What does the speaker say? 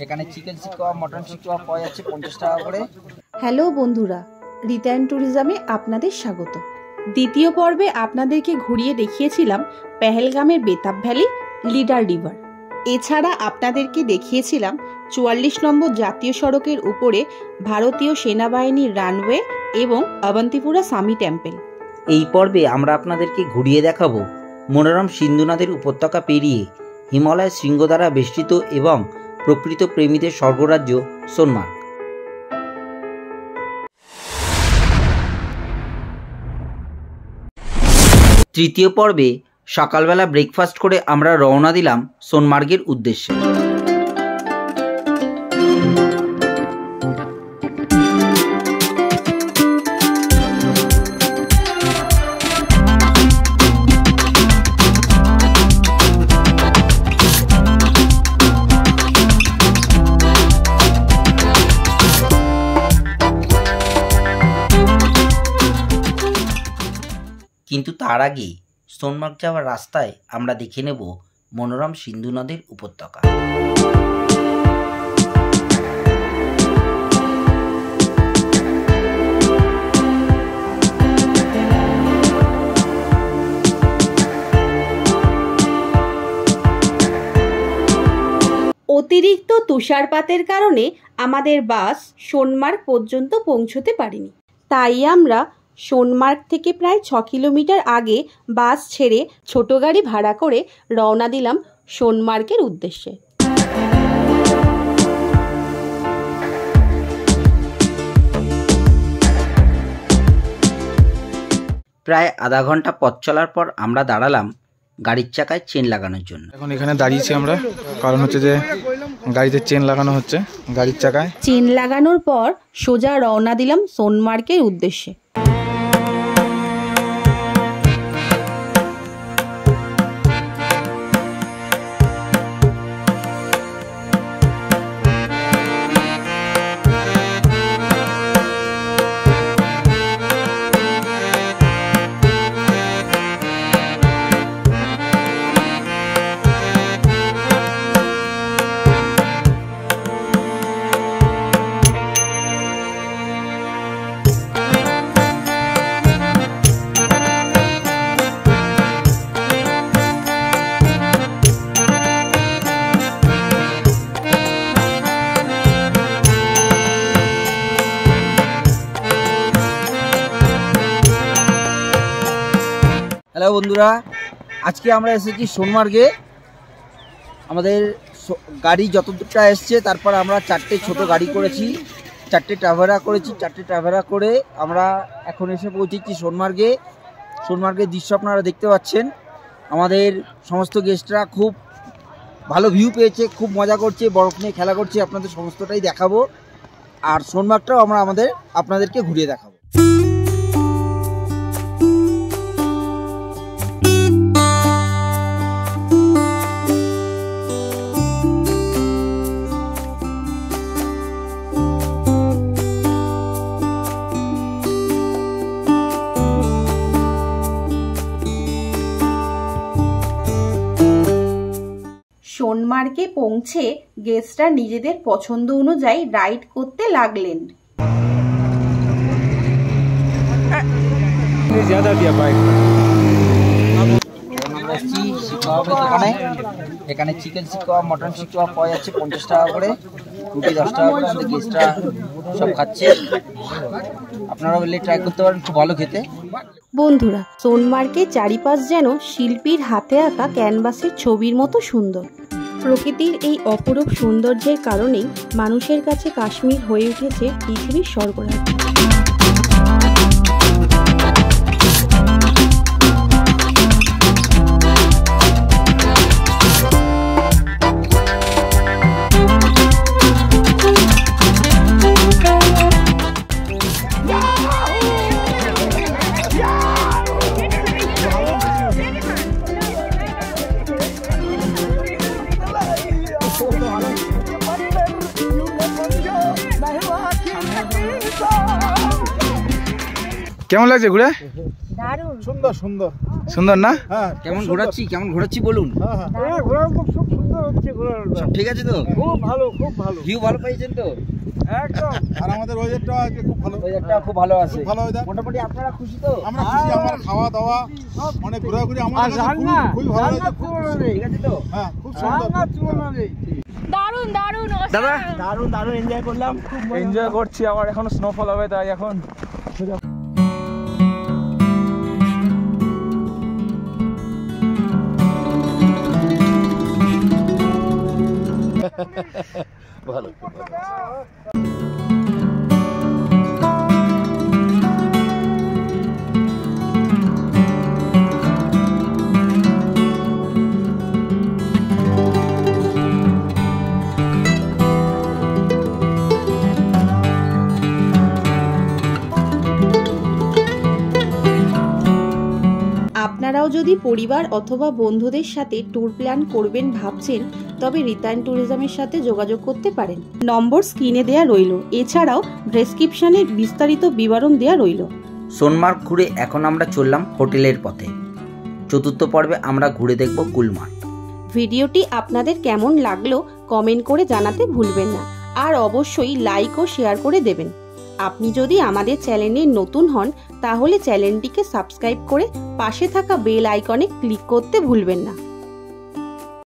এখানে চিকেন শিক কাবাব, মটন শিক কাবাব পাওয়া যাচ্ছে 50 টাকা করে। হ্যালো বন্ধুরা, রিটার্ন ট্যুরিজমে আপনাদের স্বাগত। দ্বিতীয় পর্বে আপনাদেরকে ঘুরিয়ে দেখিয়েছিলাম পেহেলগামের বেতাব ভ্যালি, লিডার রিভার। এছাড়া আপনাদেরকে দেখিয়েছিলাম 44 নম্বর জাতীয় সড়কের উপরে ভারতীয় সেনাবাহিনীর রানওয়ে এবং অবন্তিপুরা স্বামী টেম্পল। এই পর্বে আমরা আপনাদেরকে ঘুরিয়ে দেখাবো মনোরম সিন্ধু নদের উপত্যকা পেরিয়ে হিমালয় শৃঙ্গ দ্বারা বেষ্টিত এবং প্রকৃত প্রেমীদের স্বর্গরাজ্য সোনমার্গ। তৃতীয় পর্বে সকালবেলা ব্রেকফাস্ট করে আমরা রওনা দিলাম সোনমার্গের উদ্দেশ্যে। কিন্তু তার আগে সোনমার্গ যাওয়ার রাস্তায় আমরা দেখে নেব মনোরম সিন্ধু নদের উপত্যকা। অতিরিক্ত তুষারপাতের কারণে আমাদের বাস সোনমার্গ পর্যন্ত পৌঁছতে পারেনি, তাই আমরা সোনমার্গ থেকে প্রায় 6 কিলোমিটার আগে বাস ছেড়ে ছোট গাড়ি ভাড়া করে রওনা দিলাম সোনমার্গের উদ্দেশ্যে। প্রায় আধা ঘন্টা পথ চলার পর আমরা দাঁড়ালাম গাড়ির চাকায় চেন লাগানোর জন্য। এখন এখানে দাঁড়িয়েছি আমরা, কারণ হচ্ছে যে গাড়িতে চেন লাগানো হচ্ছে গাড়ির চাকায়। চেন লাগানোর পর সোজা রওনা দিলাম সোনমার্গের উদ্দেশ্যে। হ্যালো বন্ধুরা, আজকে আমরা এসেছি সোনমার্গে। আমাদের গাড়ি যতটা এসছে তারপর আমরা 4টে ছোট গাড়ি করেছি, 4টে ট্রাভেরা করেছি। 4টে ট্রাভেরা করে আমরা এখন এসে পৌঁছেছি সোনমার্গে। সোনমার্গের দৃশ্য আপনারা দেখতে পাচ্ছেন। আমাদের সমস্ত গেস্টরা খুব ভালো ভিউ পেয়েছে, খুব মজা করছে, বরফ নিয়ে খেলা করছে। আপনাদের সমস্তটাই দেখাবো, আর সোনমার্গটাও আমরা আপনাদেরকে ঘুরিয়ে দেখাবো। সোনমার্গে পৌঁছে গেস্টরা নিজেদের পছন্দ অনুযায়ী রাইড করতে লাগলেন। এখানে চিকেন শিক কাবাব, মটন শিক কাবাব পাওয়া যাচ্ছে 50 টাকা করে, রুটি 10 টাকা করে। আমাদের গেস্টরা সব খাচ্ছে, আপনারা বললে ট্রাই করতে পারেন, খুব ভালো খেতে। বন্ধুরা, সোনমার্গের চারিপাশ যেন শিল্পীর হাতে আঁকা ক্যানভাসের ছবির মতো সুন্দর। প্রকৃতির এই অপরূপ সৌন্দর্যের কারণেই মানুষের কাছে কাশ্মীর হয়ে উঠেছে পৃথিবীর স্বর্গরাজ্য। কেমন লাগছে ঘুরে? দারুণ সুন্দর সুন্দর। সুন্দর না? হ্যাঁ কেমন ঘোরাচ্ছি বলুন। হ্যাঁ ঘোরার খুব সুন্দর হচ্ছে ঘোরার। সব ঠিক আছে তো? খুব ভালো ভিউ ভালো পাইছেন তো? একদম। আর আমাদের ওয়েদারটা আজকে খুব ভালো। ওয়েদারটা খুব ভালো আছে। খুব ভালো ওয়েদার। মোটামুটি আপনারা খুশি তো? আমরা খুশি, আমার খাওয়া দাওয়া মানে ঘোরাঘুরি আমাদের কাছে খুবই ভালো লাগছে। খুব ঠিক আছে তো? হ্যাঁ খুব সুন্দর। দারুণ দারুণ দাদা দারুণ এনজয় করলাম, খুব এনজয় করছি, আবার এখন স্নোফল হবে তাই এখন ভালো। আপনারাও যদি পরিবার অথবা বন্ধুদের সাথে ট্যুর প্ল্যান করবেন ভাবছেন, তবে রিটার্ন ট্যুরিজমের সাথে যোগাযোগ করতে পারেন। নম্বর স্ক্রিনে দেয়া রইল, এছাড়াও ডেসক্রিপশনে বিস্তারিত বিবরণ দেয়া রইল। সোনমার্গ ঘুরে এখন আমরা চললাম হোটেলের পথে। চতুর্থ পর্বে আমরা ঘুরে দেখব গুলমার্গ। ভিডিওটি আপনাদের কেমন লাগলো কমেন্ট করে জানাতে ভুলবেন না, আর অবশ্যই লাইক ও শেয়ার করে দেবেন। আপনি যদি আমাদের চ্যানেলে নতুন হন তাহলে চ্যানেলটিকে সাবস্ক্রাইব করে পাশে থাকা বেল আইকনে ক্লিক করতে ভুলবেন না।